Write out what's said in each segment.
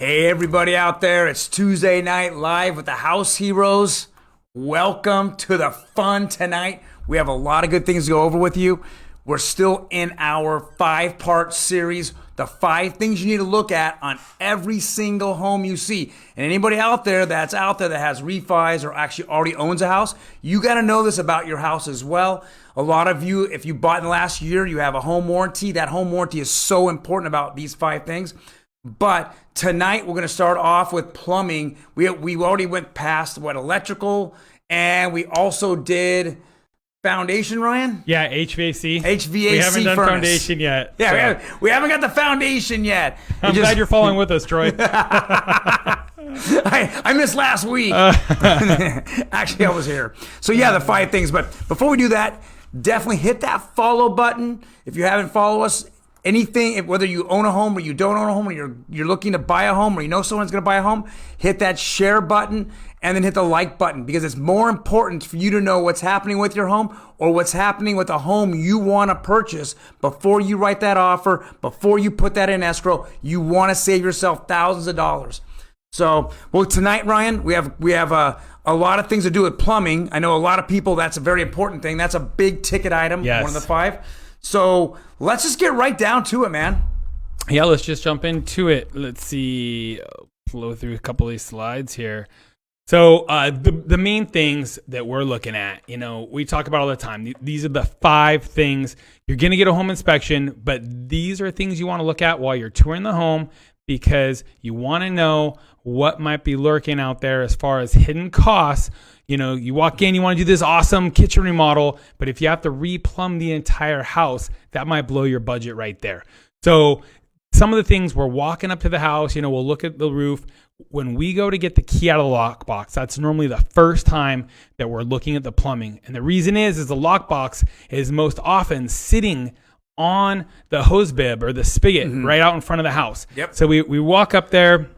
Hey, everybody out there. It's Tuesday Night Live with the House Heroes. Welcome to the fun tonight. We have a lot of good things to go over with you. We're still in our 5-part series, the 5 things you need to look at on every single home you see. And anybody out there that has refis or actually already owns a house, you got to know this about your house as well. A lot of you, if you bought in the last year, you have a home warranty. That home warranty is so important about these 5 things. But tonight we're going to start off with plumbing. We already went past electrical, and we also did foundation, Ryan? Yeah, HVAC. We haven't done furnace. foundation yet. Yeah, so. we haven't got the foundation yet. I'm glad you're following with us, Troy. I missed last week. Actually, I was here. So yeah, the 5 things. But before we do that, definitely hit that follow button. If you haven't followed us, anything, whether you own a home or you don't own a home, or you're looking to buy a home, or you know someone's going to buy a home, hit that share button and then hit the like button, because it's more important for you to know what's happening with your home or what's happening with the home you want to purchase before you write that offer, before you put that in escrow. You want to save yourself thousands of dollars. So, well, tonight, Ryan, we have a lot of things to do with plumbing. I know a lot of people, that's a very important thing. That's a big ticket item, yes. One of the 5. So let's just get right down to it, man. Yeah, let's just jump into it. Let's see, flow through a couple of these slides here. So the main things that we're looking at, we talk about all the time. These are the 5 things. You're going to get a home inspection, but these are things you want to look at while you're touring the home, because you want to know what might be lurking out there as far as hidden costs. You walk in, you want to do this awesome kitchen remodel, but if you have to replumb the entire house, that might blow your budget right there. So some of the things, we're walking up to the house, we'll look at the roof. When we go to get the key out of the lockbox, that's normally the first time that we're looking at the plumbing. And the reason is the lockbox is most often sitting on the hose bib or the spigot right out in front of the house. Yep. So we walk up there,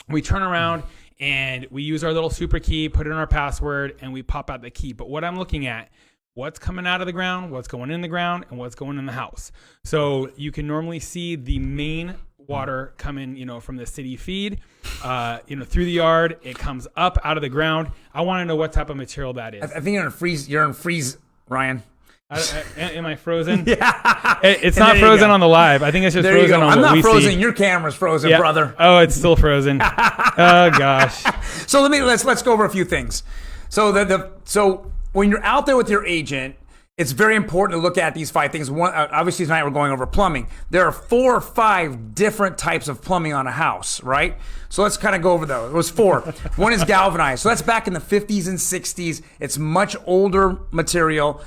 we turn around, and we use our little super key, put in our password, and we pop out the key. But what I'm looking at, what's coming out of the ground, what's going in the ground, and what's going in the house. So you can normally see the main water coming, from the city feed, through the yard. It comes up out of the ground. I want to know what type of material that is. I think you're in freeze, Ryan. Am I frozen? Yeah. It's not frozen on the live. I think it's just frozen on I'm what we see. not frozen. Your camera's frozen, yeah. brother. Oh, it's still frozen. Oh gosh. So let's go over a few things. So so when you're out there with your agent, it's very important to look at these 5 things. One, obviously tonight we're going over plumbing. There are 4 or 5 different types of plumbing on a house, right? So let's kind of go over those. It was 4. One is galvanized. So that's back in the 50s and 60s. It's much older material.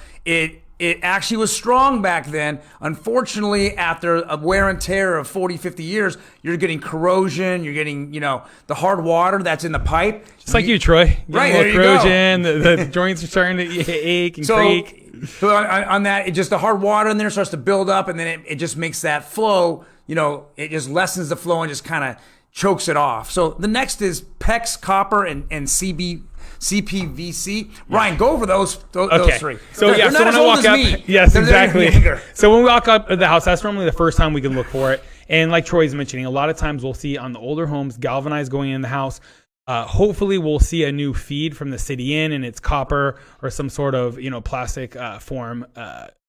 It actually was strong back then. Unfortunately, after a wear and tear of 40, 50 years, you're getting corrosion, you're getting, the hard water that's in the pipe. Just like you, Troy. Right, there you corrosion, go. The joints are starting to ache and creak. So on that, the hard water in there starts to build up, and then it just makes that flow, it just lessens the flow and just kind of chokes it off. So the next is PEX, copper, and CPVC. Ryan, go over those 3. So they're so when I walk up, yes, exactly. So when we walk up at the house, that's normally the first time we can look for it. And like Troy's mentioning, a lot of times we'll see on the older homes galvanized going in the house. Hopefully we'll see a new feed from the city in, and it's copper or some sort of plastic form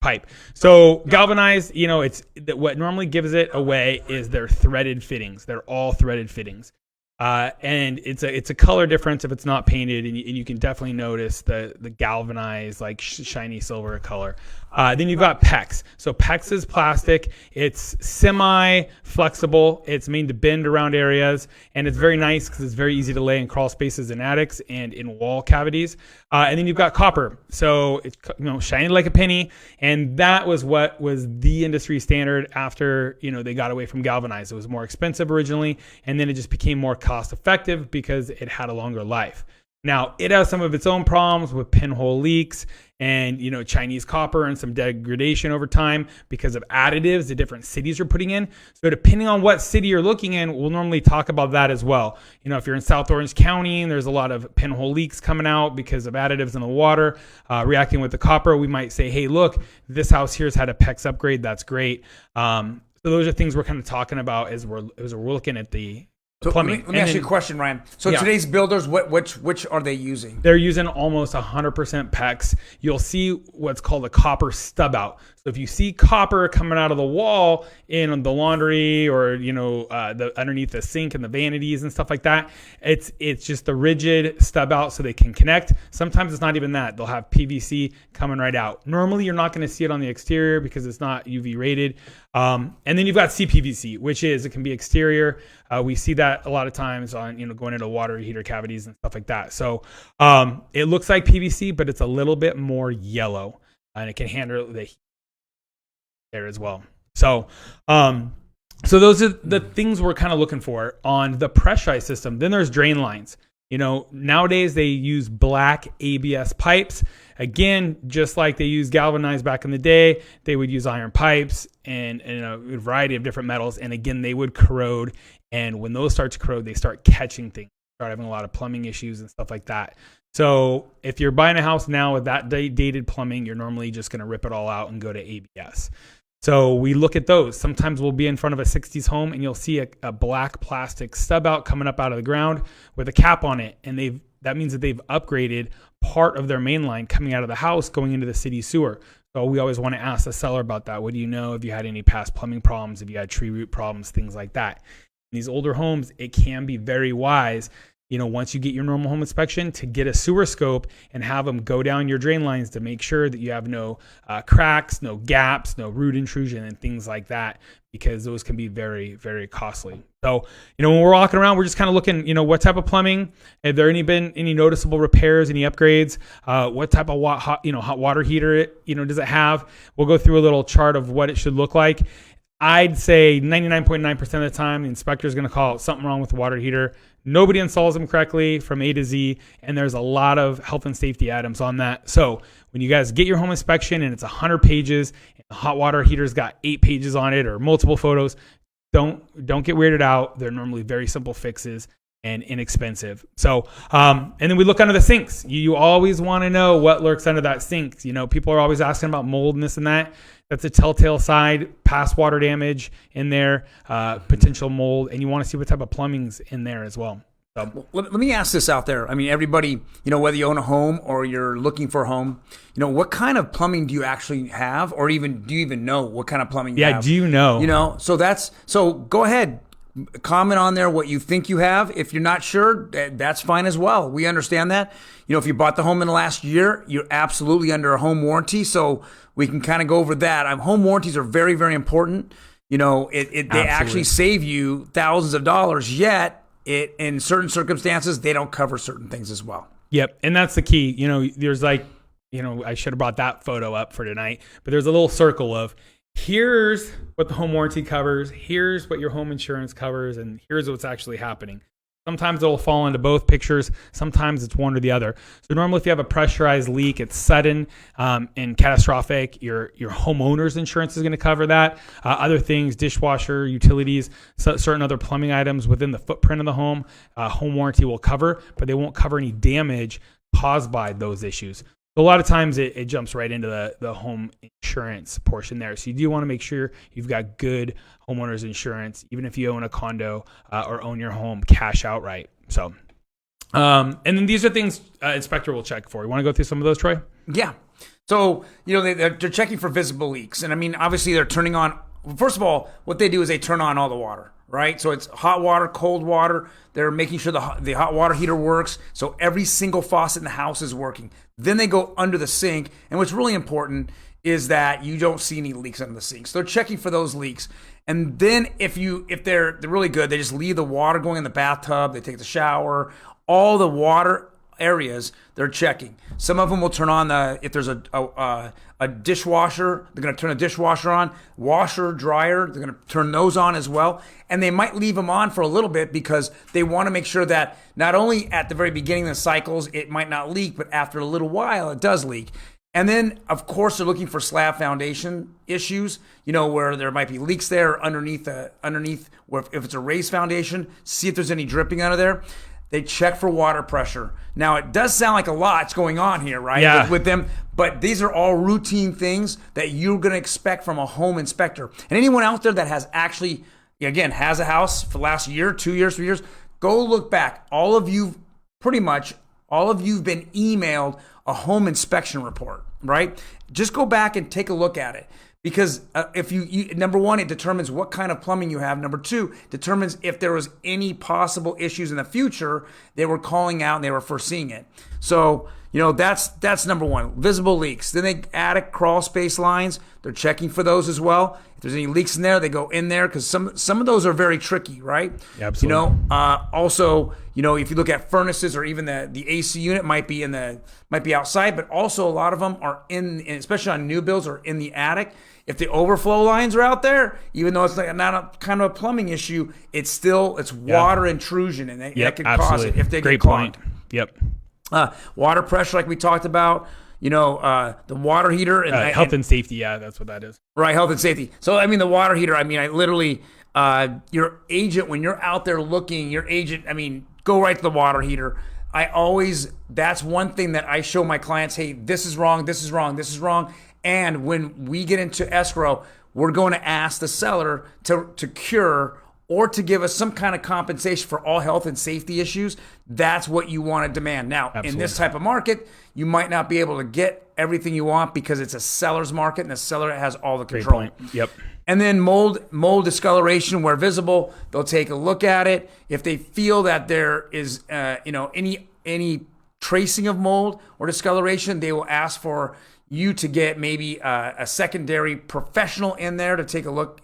pipe. So galvanized, it's what normally gives it away is their threaded fittings. They're all threaded fittings. And it's a color difference if it's not painted, and you can definitely notice the galvanized, like shiny silver color. Then you've got PEX. So PEX is plastic. It's semi-flexible. It's made to bend around areas, and it's very nice because it's very easy to lay in crawl spaces in attics and in wall cavities. And then you've got copper. So it's shiny like a penny, and that was what was the industry standard after they got away from galvanized. It was more expensive originally, and then it just became more cost effective because it had a longer life. Now, it has some of its own problems with pinhole leaks and, Chinese copper and some degradation over time because of additives the different cities are putting in. So depending on what city you're looking in, we'll normally talk about that as well. If you're in South Orange County and there's a lot of pinhole leaks coming out because of additives in the water reacting with the copper, we might say, hey, look, this house here's had a PEX upgrade. That's great. So those are things we're kind of talking about as we're looking at the So plumbing. let me ask you a question, Ryan. So today's builders, which are they using? They're using almost 100% PEX. You'll see what's called a copper stub out. So if you see copper coming out of the wall in the laundry or underneath the sink and the vanities and stuff like that, it's just the rigid stub out so they can connect. Sometimes it's not even that. They'll have PVC coming right out. Normally you're not going to see it on the exterior because it's not UV rated. And then you've got CPVC, which it can be exterior. We see that a lot of times on going into water heater cavities and stuff like that. So it looks like PVC, but it's a little bit more yellow, and it can handle the heat there as well. So those are the things we're kind of looking for on the pressurized system. Then there's drain lines. Nowadays they use black ABS pipes. Again, just like they used galvanized back in the day, they would use iron pipes and a variety of different metals. And again, they would corrode. And when those start to corrode, they start catching things, start having a lot of plumbing issues and stuff like that. So if you're buying a house now with that dated plumbing, you're normally just going to rip it all out and go to ABS. So we look at those. Sometimes we'll be in front of a 60s home and you'll see a black plastic stub out coming up out of the ground with a cap on it. And that means that they've upgraded part of their main line coming out of the house going into the city sewer. So we always want to ask the seller about that. What do you know? If you had any past plumbing problems, if you had tree root problems, things like that. In these older homes, it can be very wise, once you get your normal home inspection, to get a sewer scope and have them go down your drain lines to make sure that you have no cracks, no gaps, no root intrusion and things like that, because those can be very, very costly. So, when we're walking around, we're just kind of looking, what type of plumbing, have there been any noticeable repairs, any upgrades, what type of hot water heater does it have? We'll go through a little chart of what it should look like. I'd say 99.9% of the time, the inspector is going to call out something wrong with the water heater. Nobody installs them correctly from A to Z, and there's a lot of health and safety items on that. So when you guys get your home inspection and it's 100 pages, and the hot water heater's got 8 pages on it or multiple photos, don't get weirded out. They're normally very simple fixes and inexpensive. So, and then we look under the sinks. You always want to know what lurks under that sink. People are always asking about mold and this and that. That's a telltale side, past water damage in there, potential mold, and you want to see what type of plumbing's in there as well. So. Let me ask this out there. I mean, everybody, whether you own a home or you're looking for a home, what kind of plumbing do you actually have, or do you even know what kind of plumbing you have? Yeah, do you know? So go ahead. Comment on there what you think you have. If you're not sure, that's fine as well. We understand that. If you bought the home in the last year, you're absolutely under a home warranty. So we can kind of go over that. Home warranties are very, very important. They actually save you thousands of dollars, yet in certain circumstances, they don't cover certain things as well. Yep. And that's the key. There's I should have brought that photo up for tonight, but there's a little circle of, here's what the home warranty covers, here's what your home insurance covers, and here's what's actually happening. Sometimes it'll fall into both pictures. Sometimes it's one or the other. So normally if you have a pressurized leak, it's sudden and catastrophic. Your homeowner's insurance is going to cover that. Other things, dishwasher, utilities, certain other plumbing items within the footprint of the home, home warranty will cover, but they won't cover any damage caused by those issues. So a lot of times it jumps right into the home insurance portion there. So you do want to make sure you've got good homeowner's insurance, even if you own a condo or own your home cash outright. So, and then these are things inspector will check for. You want to go through some of those, Troy? Yeah. So, they're checking for visible leaks. And I mean, obviously they're turning on, first of all, what they do is they turn on all the water, right? So it's hot water, cold water. They're making sure the hot water heater works. So every single faucet in the house is working. Then they go under the sink. And what's really important is that you don't see any leaks under the sink. So they're checking for those leaks. And then if they're really good, they just leave the water going in the bathtub. They take the shower. All the water areas they're checking. Some of them will turn on if there's a dishwasher, they're going to turn a dishwasher on. Washer, dryer, they're going to turn those on as well. And they might leave them on for a little bit because they want to make sure that not only at the very beginning of the cycles it might not leak, but after a little while it does leak. And then, of course, they're looking for slab foundation issues, where there might be leaks there underneath where if it's a raised foundation, see if there's any dripping under there. They check for water pressure. Now, it does sound like a lot's going on here, right? Yeah. With them, but these are all routine things that you're going to expect from a home inspector. And anyone out there that has actually again, has a house for the last year, 2 years, 3 years, go look back. Pretty much all of you've been emailed a home inspection report, right? Just go back and take a look at it. Because if you number one, it determines what kind of plumbing you have. Number two, determines if there was any possible issues in the future they were calling out and they were foreseeing it. So, that's number one. Visible leaks. Then they attic crawl space lines. They're checking for those as well. If there's any leaks in there, they go in there because some of those are very tricky, right? Absolutely. Also, if you look at furnaces or even the AC unit might be outside, but also a lot of them are especially on new builds or in the attic. If the overflow lines are out there, even though it's not a kind of a plumbing issue, it's water intrusion, and that can cause it if they get clogged. Yep. Water pressure, like we talked about. The water heater and health and safety. Yeah, that's what that is. Right, health and safety. So the water heater. I literally, your agent, when you're out there looking, go right to the water heater. That's one thing that I show my clients. Hey, this is wrong. This is wrong. This is wrong. And when we get into escrow, we're going to ask the seller to cure or to give us some kind of compensation for all health and safety issues. That's what you want to demand. Now, Absolutely. In this type of market, you might not be able to get everything you want because it's a seller's market and the seller has all the control. Great point. Yep. And then mold discoloration where visible, they'll take a look at it. If they feel that there is any tracing of mold or discoloration, they will ask for you to get maybe a secondary professional in there to take a look,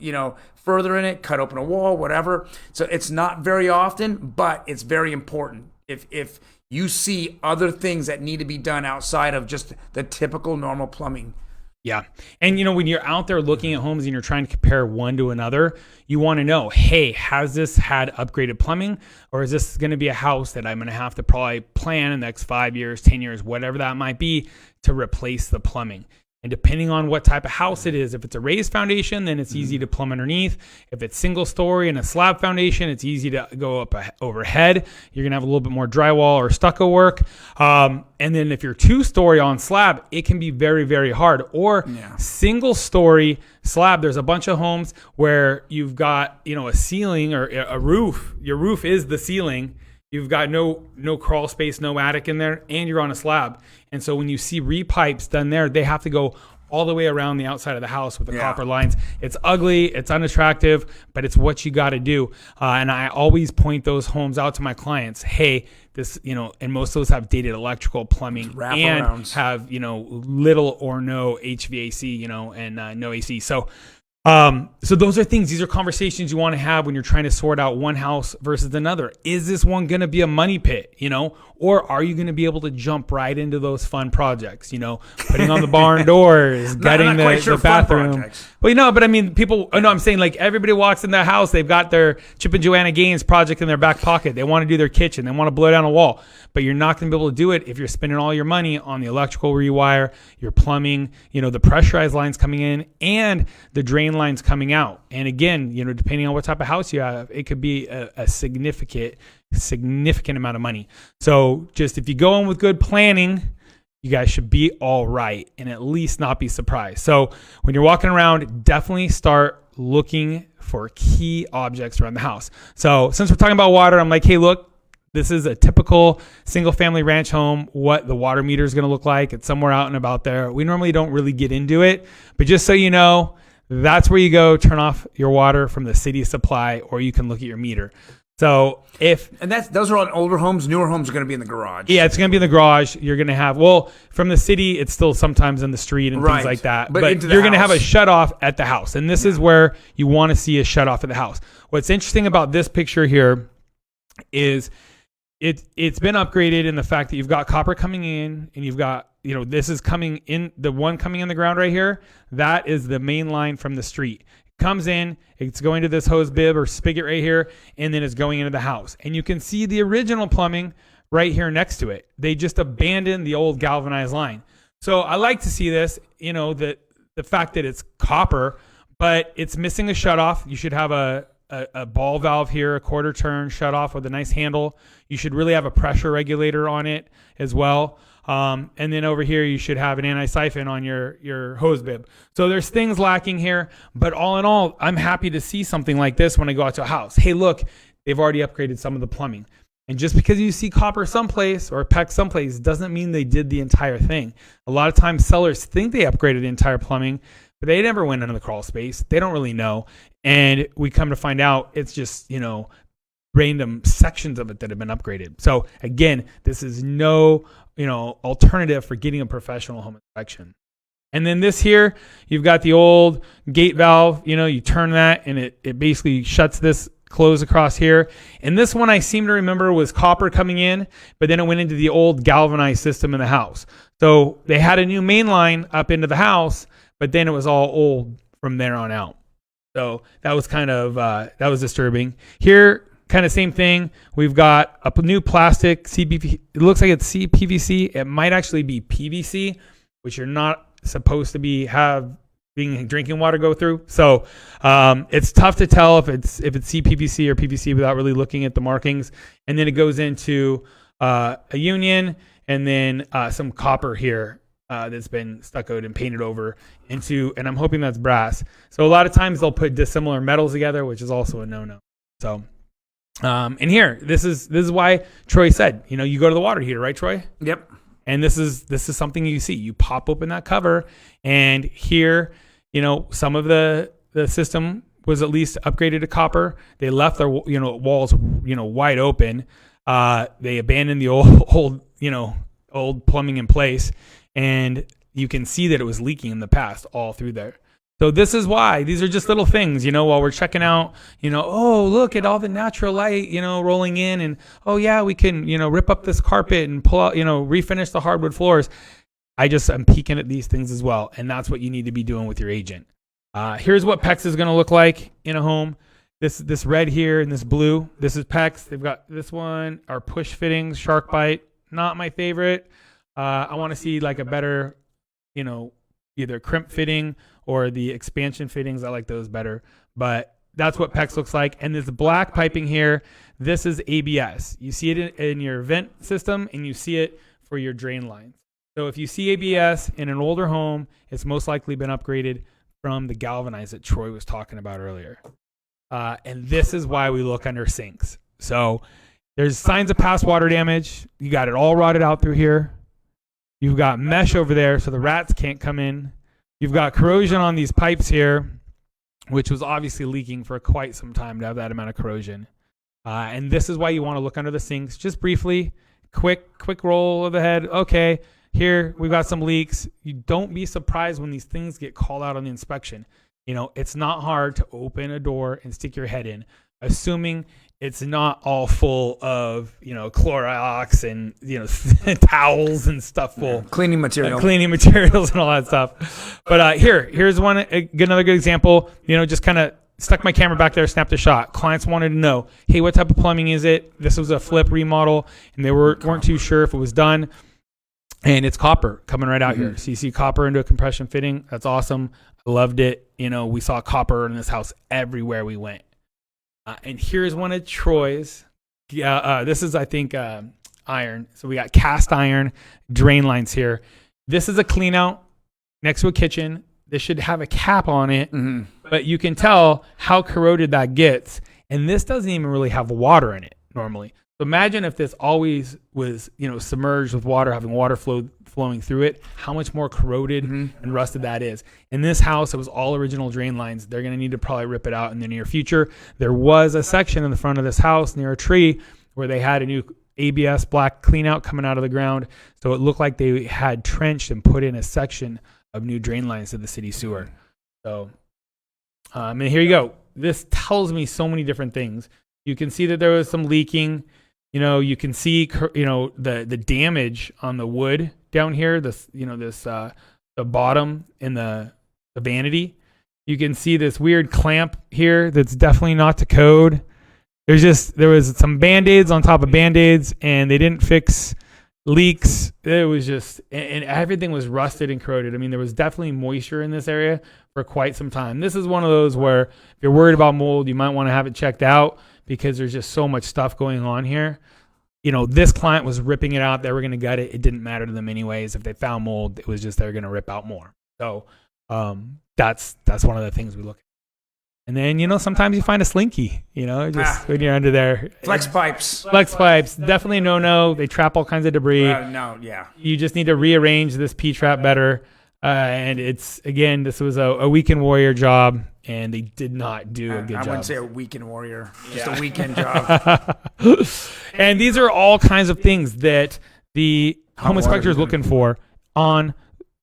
further in it, cut open a wall, whatever. So it's not very often, but it's very important. If you see other things that need to be done outside of just the typical normal plumbing. Yeah. And when you're out there looking at homes and you're trying to compare one to another, you want to know, hey, has this had upgraded plumbing, or is this going to be a house that I'm going to have to probably plan in the next 5 years, 10 years, whatever that might be, to replace the plumbing? And depending on what type of house it is, if it's a raised foundation, then it's easy to plumb underneath. If it's single story and a slab foundation, it's easy to go up overhead. You're going to have a little bit more drywall or stucco work. And then if you're 2-story on slab, it can be very, very hard. Or single story slab, there's a bunch of homes where you've got, a ceiling or a roof. Your roof is the ceiling. You've got no crawl space, no attic in there, and you're on a slab. And so when you see repipes done there, they have to go all the way around the outside of the house with the copper lines. It's ugly, it's unattractive, but it's what you got to do. And I always point those homes out to my clients. Hey, this, and most of those have dated electrical, plumbing, and have, little or no HVAC, and no AC. So those are things, these are conversations you want to have when you're trying to sort out one house versus another. Is this one going to be a money pit, or are you going to be able to jump right into those fun projects, putting on the barn doors, gutting the bathroom. Well, but people, I'm saying like everybody walks in that house, they've got their Chip and Joanna Gaines project in their back pocket. They want to do their kitchen. They want to blow down a wall, but you're not going to be able to do it if you're spending all your money on the electrical rewire, your plumbing, the pressurized lines coming in and the drain lines coming out. And again, depending on what type of house you have, it could be a significant amount of money. So just if you go in with good planning, you guys should be all right and at least not be surprised. So when you're walking around, definitely start looking for key objects around the house. So since we're talking about water, I'm like, hey, look, this is a typical single family ranch home, what the water meter is going to look like. It's somewhere out and about there. We normally don't really get into it, but just so you know, that's where you go turn off your water from the city supply, or you can look at your meter. So those are on older homes. Newer homes are going to be in the garage. Yeah, it's going to be in the garage. You're going to have, from the city, it's still sometimes in the street and things like that. But you're going to have a shut off at the house. And this is where you want to see a shut off at the house. What's interesting about this picture here is it's been upgraded in the fact that you've got copper coming in and you've got, this is coming in, the one coming in the ground right here. That is the main line from the street. Comes in, it's going to this hose bib or spigot right here, and then it's going into the house. And you can see the original plumbing right here next to it. They just abandoned the old galvanized line. So I like to see this, that the fact that it's copper, but it's missing a shutoff. You should have a a ball valve here, a quarter turn shut off with a nice handle. You should really have a pressure regulator on it as well. And then over here, you should have an anti-siphon on your hose bib. So there's things lacking here, but all in all, I'm happy to see something like this when I go out to a house. Hey, look, they've already upgraded some of the plumbing. And just because you see copper someplace or PEX someplace doesn't mean they did the entire thing. A lot of times sellers think they upgraded the entire plumbing, but they never went into the crawl space. They don't really know. And we come to find out it's just, random sections of it that have been upgraded. So again, this is no, alternative for getting a professional home inspection. And then this here, you've got the old gate valve, you turn that and it basically shuts this close across here. And this one I seem to remember was copper coming in, but then it went into the old galvanized system in the house. So they had a new main line up into the house, but then it was all old from there on out. So that was kind of, that was disturbing. Here, kind of same thing. We've got a new plastic CPVC. It looks like it's CPVC. It might actually be PVC, which you're not supposed to be being drinking water go through. So it's tough to tell if it's CPVC or PVC without really looking at the markings. And then it goes into a union and then some copper here that's been stuccoed and painted over into, and I'm hoping that's brass. So a lot of times they'll put dissimilar metals together, which is also a no-no. So and here, this is why Troy said, you go to the water heater, right, Troy? Yep. And this is something you see. You pop open that cover, and here, some of the system was at least upgraded to copper. They left their walls wide open. They abandoned the old plumbing in place, and you can see that it was leaking in the past all through there. So this is why these are just little things, while we're checking out, oh, look at all the natural light, rolling in, and oh yeah, we can, rip up this carpet and pull out, refinish the hardwood floors. I'm peeking at these things as well. And that's what you need to be doing with your agent. Here's what PEX is going to look like in a home. This red here and this blue, this is PEX. They've got this one, our push fittings, shark bite, not my favorite. I want to see like a better, either crimp fitting or the expansion fittings. I like those better, but that's what PEX looks like. And this black piping here, this is ABS. You see it in your vent system and you see it for your drain lines. So if you see ABS in an older home, it's most likely been upgraded from the galvanized that Troy was talking about earlier. And this is why we look under sinks. So there's signs of past water damage. You got it all rotted out through here. You've got mesh over there so the rats can't come in. You've got corrosion on these pipes here, which was obviously leaking for quite some time to have that amount of corrosion. And this is why you want to look under the sinks. Just briefly, quick roll of the head. Okay, here we've got some leaks. You don't be surprised when these things get called out on the inspection. It's not hard to open a door and stick your head in, assuming it's not all full of, Clorox and, towels and stuff full. Cleaning materials and all that stuff. But here's another good example. Just kind of stuck my camera back there, snapped a shot. Clients wanted to know, hey, what type of plumbing is it? This was a flip remodel, and they weren't too sure if it was done. And it's copper coming right out here. So you see copper into a compression fitting. That's awesome. I loved it. We saw copper in this house everywhere we went. And here's one of Troy's. This is, I think, iron. So we got cast iron drain lines here. This is a clean out next to a kitchen. This should have a cap on it, but you can tell how corroded that gets. And this doesn't even really have water in it normally. So imagine if this always was, submerged with water, having water flowing through it, how much more corroded and rusted that is. In this house, it was all original drain lines. They're going to need to probably rip it out in the near future. There was a section in the front of this house near a tree where they had a new ABS black clean out coming out of the ground. So it looked like they had trenched and put in a section of new drain lines to the city sewer. So, and here you go. This tells me so many different things. You can see that there was some leaking. You can see, the damage on the wood down here, the bottom in the vanity. You can see this weird clamp here that's definitely not to code. There was some Band-Aids on top of Band-Aids, and they didn't fix leaks. It was just, and everything was rusted and corroded. I mean, there was definitely moisture in this area for quite some time. This is one of those where if you're worried about mold, you might want to have it checked out because there's just so much stuff going on here. You know, this client was ripping it out. They were going to gut it. It didn't matter to them anyways. If they found mold, it was just they're going to rip out more. So that's one of the things we look at. And then, you know, sometimes you find a slinky, you know, just when you're under there. Flex pipes. Flex pipes, definitely no. They trap all kinds of debris. No, yeah. You just need to rearrange this P-trap better. And it's, again, this was a weekend warrior job, and they did not do a good job. I wouldn't say a weekend warrior, just a weekend job. And these are all kinds of things that the home inspector is looking for on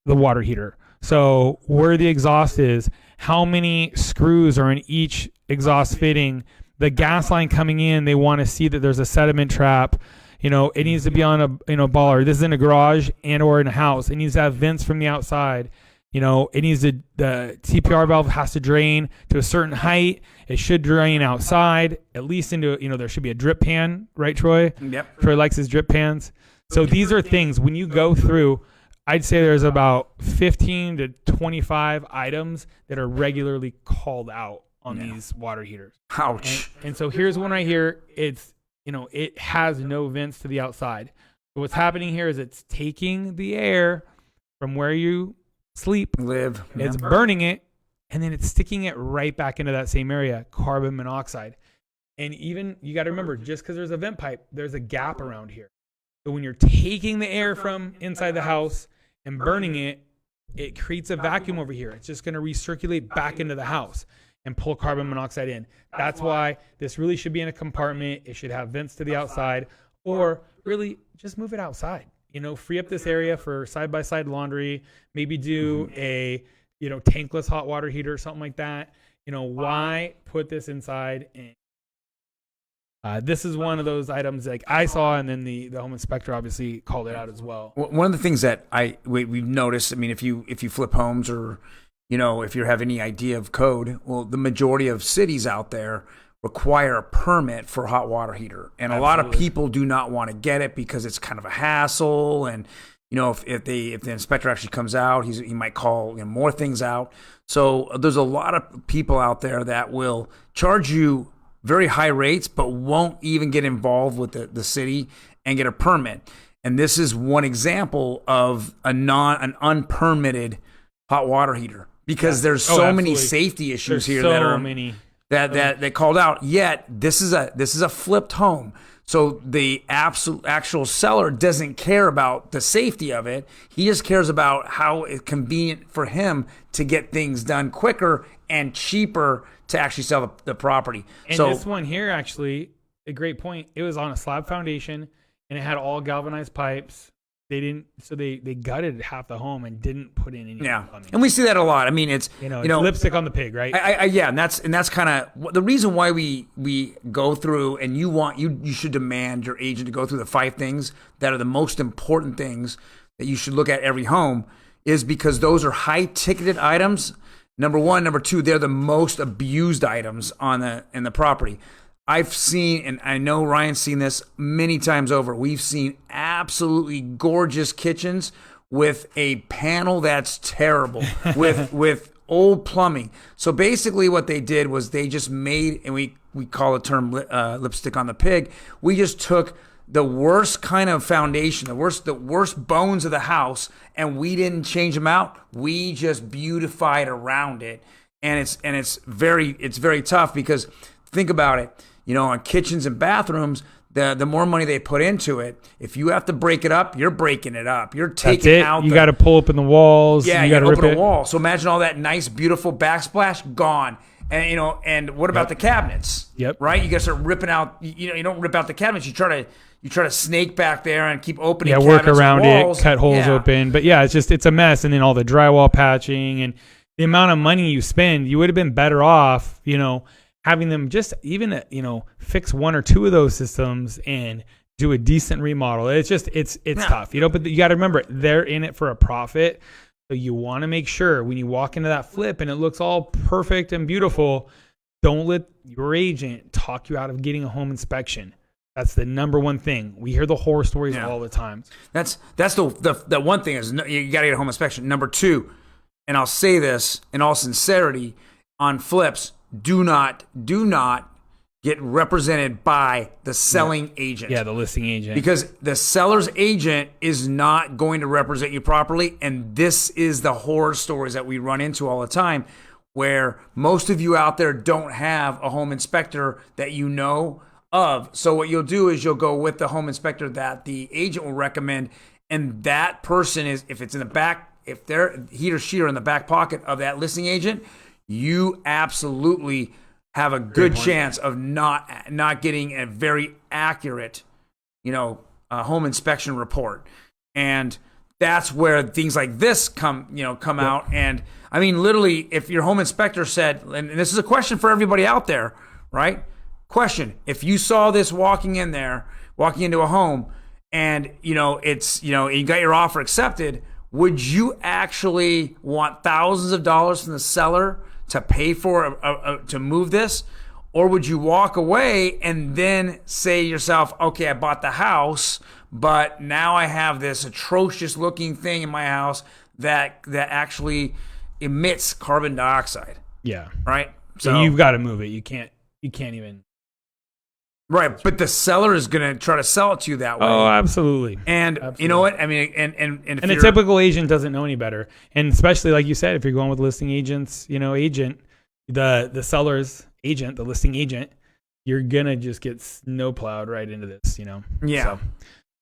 the water heater. So where the exhaust is, how many screws are in each exhaust fitting, the gas line coming in, they want to see that there's a sediment trap. You know, it needs to be on a baller. This is in a garage and or in a house. It needs to have vents from the outside. You know, it needs to, the TPR valve has to drain to a certain height. It should drain outside, at least into, you know, there should be a drip pan, right, Troy? Yep. Troy likes his drip pans. So these are things, when you go through, I'd say there's about 15 to 25 items that are regularly called out on these water heaters. Ouch. And so here's one right here. It's, you know, it has no vents to the outside. So what's happening here is it's taking the air from where you sleep, live, it's burning it, and then it's sticking it right back into that same area, carbon monoxide. And even, you got to remember, just because there's a vent pipe, there's a gap around here. So when you're taking the air from inside the house and burning it, it creates a vacuum over here. It's just going to recirculate back into the house and pull carbon monoxide in. That's why this really should be in a compartment. It should have vents to the outside, or really just move it outside. You know, free up this area for side-by-side laundry, maybe do a, you know, tankless hot water heater or something like that. You know, why put this inside? And this is one of those items like I saw, and then the home inspector obviously called it out as well. One of the things that we've noticed, I mean, if you flip homes, or, you know, if you have any idea of code, well, the majority of cities out there require a permit for a hot water heater. And a lot of people do not want to get it because it's kind of a hassle. And, you know, if the inspector actually comes out, he might call, you know, more things out. So there's a lot of people out there that will charge you very high rates, but won't even get involved with the city and get a permit. And this is one example of an unpermitted hot water heater, because there's so many safety issues here that they called out. Yet this is a flipped home. So the actual seller doesn't care about the safety of it. He just cares about how it's convenient for him to get things done quicker and cheaper to actually sell the property. And so this one here, actually, a great point. It was on a slab foundation, and it had all galvanized pipes. They gutted half the home and didn't put in any plumbing. And we see that a lot. I mean, it's lipstick on the pig, right? And that's kind of the reason why we go through, and you should demand your agent to go through the 5 things that are the most important things that you should look at every home, is because those are high ticketed items. Number 1, number 2, they're the most abused items in the property. I've seen, and I know Ryan's seen this many times over, we've seen absolutely gorgeous kitchens with a panel that's terrible, with old plumbing. So basically what they did was they just made, and we call the term lipstick on the pig, we just took the worst kind of foundation, the worst bones of the house, and we didn't change them out. We just beautified around it. And it's very tough, because think about it. You know, on kitchens and bathrooms, the more money they put into it, if you have to break it up, you're breaking it up. You're taking out. You got to pull open the walls. Yeah, you got to open a wall. So imagine all that nice, beautiful backsplash gone. And and what about the cabinets? Yep. Right. You got to start ripping out. You don't rip out the cabinets. You try to snake back there and keep opening. Yeah, work around it, cut holes open. But yeah, it's a mess. And then all the drywall patching and the amount of money you spend, you would have been better off, you know, having them just even, you know, fix 1 or 2 of those systems and do a decent remodel. It's tough, you know, but you got to remember, they're in it for a profit. So you want to make sure when you walk into that flip and it looks all perfect and beautiful, don't let your agent talk you out of getting a home inspection. That's the number one thing. We hear the horror stories all the time. That's the one thing is you got to get a home inspection. Number two, and I'll say this in all sincerity, on flips, do not get represented by the selling agent. Yeah, the listing agent. Because the seller's agent is not going to represent you properly, and this is the horror stories that we run into all the time, where most of you out there don't have a home inspector that you know of. So what you'll do is you'll go with the home inspector that the agent will recommend, and that person is, if it's in the back, if he or she are in the back pocket of that listing agent, you absolutely have a good chance of not getting a very accurate, home inspection report. And that's where things like this come out. And I mean, literally, if your home inspector said, and this is a question for everybody out there, right? Question: if you saw this walking into a home, and you got your offer accepted, would you actually want thousands of dollars from the seller to pay for to move this, or would you walk away and then say to yourself, okay, I bought the house, but now I have this atrocious looking thing in my house that actually emits carbon dioxide? Yeah. Right. So you've got to move it. You can't even. Right, but the seller is going to try to sell it to you that way. Oh, absolutely. And you know what? I mean, and a typical agent doesn't know any better. And especially, like you said, if you're going with listing agents, the seller's agent, the listing agent, you're going to just get snowplowed right into this, Yeah.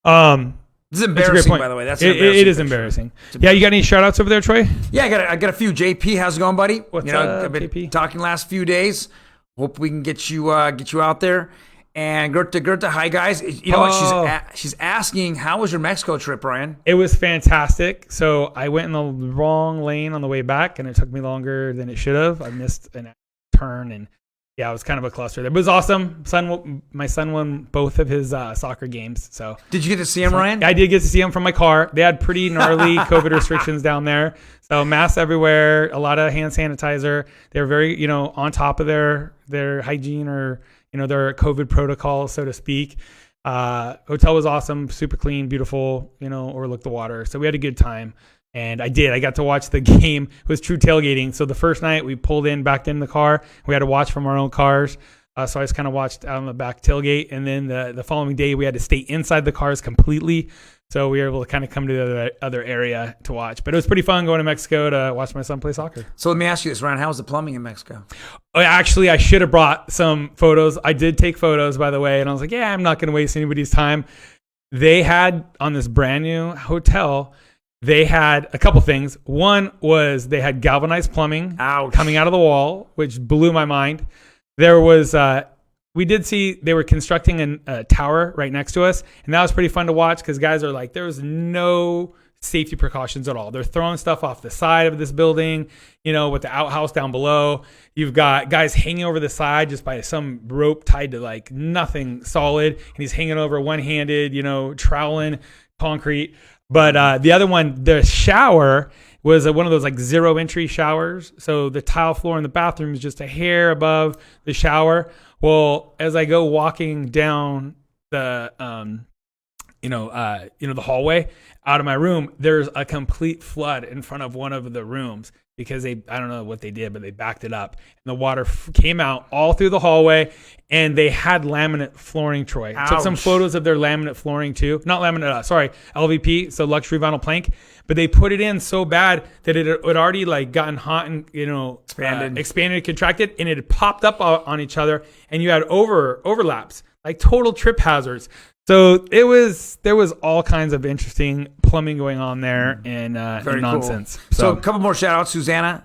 So, this is embarrassing, by the way. That's it is embarrassing. Yeah, you got any shout outs over there, Troy? Yeah, I got a few. JP, how's it going, buddy? What's up, I've been JP? Talking last few days. Hope we can get you out there. And Gerta, hi guys. You know what? She's asking, how was your Mexico trip, Brian? It was fantastic. So I went in the wrong lane on the way back, and it took me longer than it should have. I missed a turn, and it was kind of a cluster there. But it was awesome. My son won both of his soccer games. So did you get to see him, Ryan? I did get to see him from my car. They had pretty gnarly COVID restrictions down there. So masks everywhere, a lot of hand sanitizer. They were very, on top of their hygiene or their COVID protocol, so to speak. Hotel was awesome, super clean, beautiful, overlooked the water. So we had a good time. And I got to watch the game. It was true tailgating. So the first night we pulled backed in the car. We had to watch from our own cars. So I just kind of watched out on the back tailgate. And then the following day we had to stay inside the cars completely. So we were able to kind of come to the other area to watch. But it was pretty fun going to Mexico to watch my son play soccer. So let me ask you this, Ryan. How was the plumbing in Mexico? Actually, I should have brought some photos. I did take photos, by the way. And I was like, I'm not going to waste anybody's time. They had, on this brand new hotel, they had a couple things. One was they had galvanized plumbing coming out of the wall, which blew my mind. There was... we did see they were constructing a tower right next to us, and that was pretty fun to watch because guys are like, there was no safety precautions at all. They're throwing stuff off the side of this building, with the outhouse down below. You've got guys hanging over the side just by some rope tied to like nothing solid, and he's hanging over one-handed, troweling concrete. But the other one, the shower was one of those like zero entry showers. So the tile floor in the bathroom is just a hair above the shower. Well, as I go walking down the, the hallway out of my room, there's a complete flood in front of one of the rooms because I don't know what they did, but they backed it up. And the water came out all through the hallway, and they had laminate flooring, Troy. Ouch. Took some photos of their laminate flooring too. Not laminate, LVP, so luxury vinyl plank. But they put it in so bad that it had already like gotten hot and, expanded, contracted, and it had popped up on each other, and you had overlaps, like total trip hazards. So there was all kinds of interesting plumbing going on there and nonsense. Cool. So a couple more shout outs. Susanna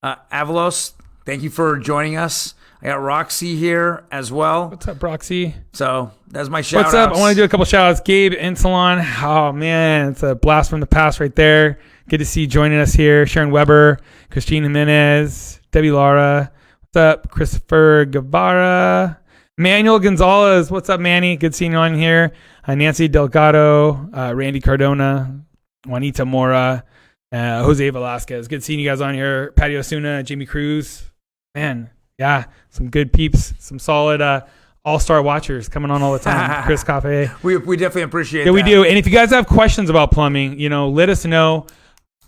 Avalos, thank you for joining us. I got Roxy here as well. What's up, Roxy? So that's my shout outs. What's up? I want to do a couple shout outs. Gabe Insalon. Oh man, it's a blast from the past right there. Good to see you joining us here. Sharon Weber, Christine Jimenez, Debbie Lara. What's up? Christopher Guevara. Manuel Gonzalez. What's up, Manny? Good seeing you on here. Nancy Delgado, Randy Cardona, Juanita Mora, Jose Velasquez. Good seeing you guys on here. Patty Osuna, Jamie Cruz. Man, yeah, some good peeps, some solid all-star watchers coming on all the time. Chris Cafe. We definitely appreciate that. Yeah, we do. And if you guys have questions about plumbing, let us know,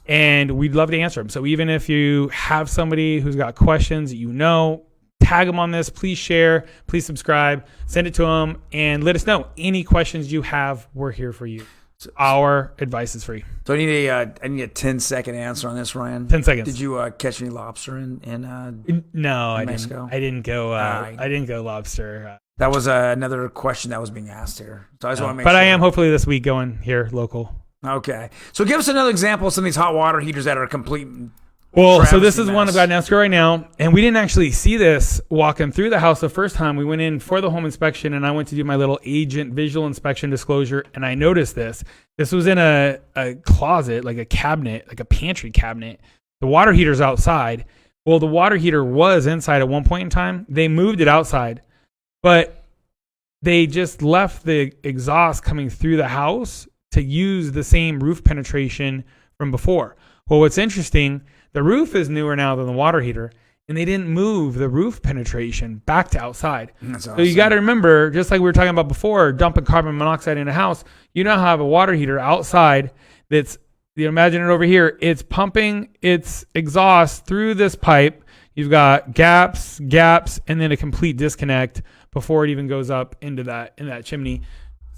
and we'd love to answer them. So even if you have somebody who's got questions, tag them on this. Please share. Please subscribe. Send it to them, and let us know. Any questions you have, we're here for you. Our advice is free. So I need a 10-second answer on this, Ryan. 10 seconds. Did you catch any lobster in No, I Mexico? didn't go. I didn't go lobster. That was another question that was being asked here. So I just want to make but sure. I am hopefully this week going here local. Okay. So give us another example of some of these hot water heaters that are complete. Well, so this is one I've got an answer right now, and we didn't actually see this walking through the house the first time. We went in for the home inspection, and I went to do my little agent visual inspection disclosure, and I noticed this. This was in a closet, like a cabinet, like a pantry cabinet. The water heater's outside. Well, the water heater was inside at one point in time. They moved it outside, but they just left the exhaust coming through the house to use the same roof penetration from before. Well, what's interesting, the roof is newer now than the water heater, and they didn't move the roof penetration back to outside. That's awesome. So you got to remember, just like we were talking about before, dumping carbon monoxide in a house, you now have a water heater outside that's, imagine it over here, it's pumping its exhaust through this pipe. You've got gaps, and then a complete disconnect before it even goes up into that chimney.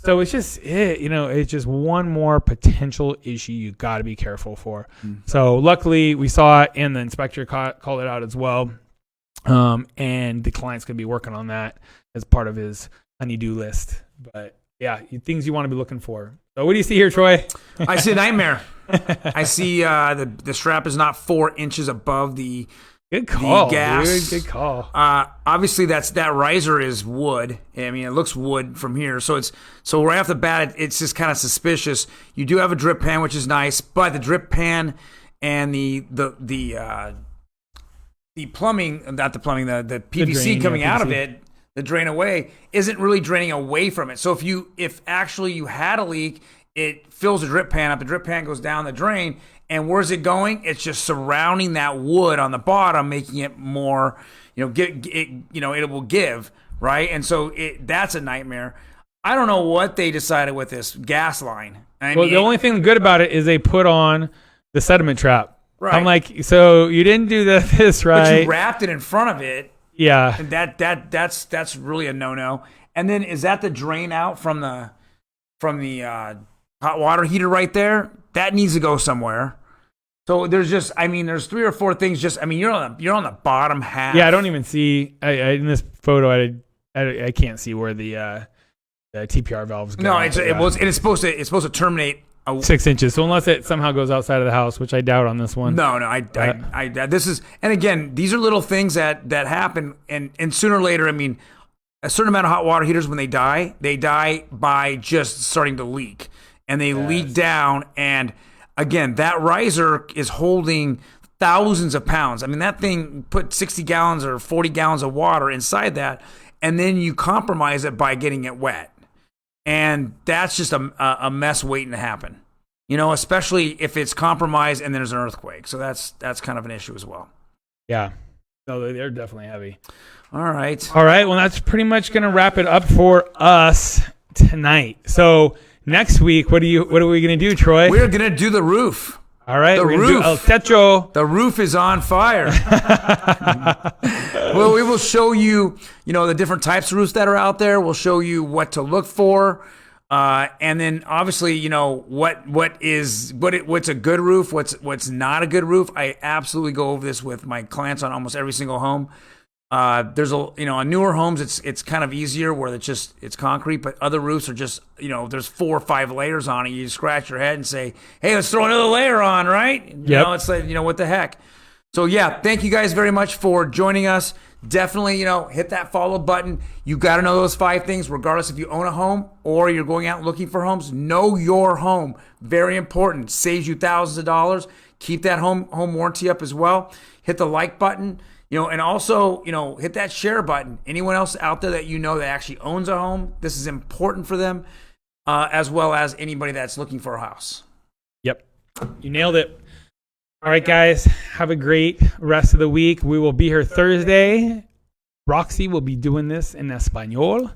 So it's just it's just one more potential issue you got to be careful for. So luckily we saw it, and the inspector called it out as well. And the client's going to be working on that as part of his honey-do list. But yeah, things you want to be looking for. So what do you see here, Troy? I see a nightmare. I see the strap is not 4 inches above the Good call, gas. dude. Good call. Obviously, that riser is wood. I mean, it looks wood from here. So right off the bat, it's just kind of suspicious. You do have a drip pan, which is nice, but the drip pan and the plumbing, not the plumbing, the PVC drain, coming out PVC. of it, the drain away, isn't really draining away from it. So if actually you had a leak, it fills the drip pan up. The drip pan goes down the drain. And where's it going? It's just surrounding that wood on the bottom, making it more, it will give, right? And so that's a nightmare. I don't know what they decided with this gas line. The only thing good about it is they put on the sediment trap. Right. I'm like, so you didn't do this right. But you wrapped it in front of it. Yeah. And that's really a no-no. And then is that the drain out from the hot water heater right there? That needs to go somewhere. So there's 3 or 4 things. You're on the bottom half. Yeah, I don't even see. In this photo, I can't see where the TPR valves go. No, it's supposed to terminate 6 inches. So unless it somehow goes outside of the house, which I doubt on this one. No, this is, and again, these are little things that happen, and sooner or later, a certain amount of hot water heaters, when they die by just starting to leak, and they leak down. And again, that riser is holding thousands of pounds. That thing put 60 gallons or 40 gallons of water inside that, and then you compromise it by getting it wet. And that's just a mess waiting to happen, especially if it's compromised and there's an earthquake. So that's kind of an issue as well. Yeah. No, they're definitely heavy. All right. Well, that's pretty much going to wrap it up for us tonight. So next week, what are we going to do, Troy? We're going to do the roof. All right. The we're roof. do El Techo. The roof is on fire. Well, we will show you, the different types of roofs that are out there. We'll show you what to look for. And then obviously, what's a good roof, what's not a good roof. I absolutely go over this with my clients on almost every single home. There's on newer homes, it's kind of easier where it's concrete, but other roofs are just, there's 4 or 5 layers on it. You scratch your head and say, hey, let's throw another layer on, right? Yep. It's like, what the heck? So yeah, thank you guys very much for joining us. Definitely, hit that follow button. You got to know those 5 things, regardless if you own a home or you're going out looking for homes. Know your home. Very important. Saves you thousands of dollars. Keep that home warranty up as well. Hit the like button. And also, hit that share button. Anyone else out there that that actually owns a home, this is important for them, as well as anybody that's looking for a house. Yep. You nailed it. All right, guys. Have a great rest of the week. We will be here Thursday, Roxy will be doing this in Espanol.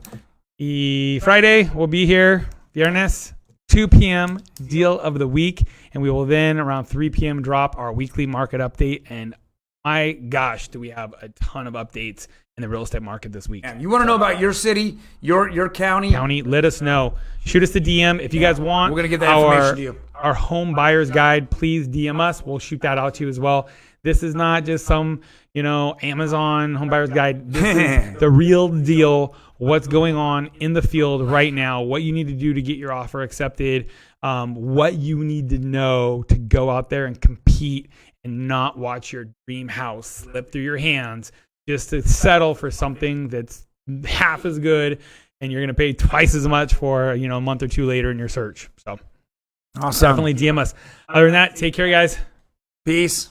Friday, we'll be here. Viernes, 2 p.m., deal of the week. And we will then, around 3 p.m., drop our weekly market update. And my gosh, do we have a ton of updates in the real estate market this week. You want to know about your city, your county? Let us know. Shoot us a DM. If you guys want, we're going to get that information to you. Our home buyer's guide, please DM us. We'll shoot that out to you as well. This is not just some, Amazon home buyer's guide. This is the real deal. What's going on in the field right now, what you need to do to get your offer accepted, what you need to know to go out there and compete and not watch your dream house slip through your hands just to settle for something that's half as good and you're going to pay twice as much for, a month or two later in your search. So awesome. Definitely DM us. Other than that, take care, guys. Peace.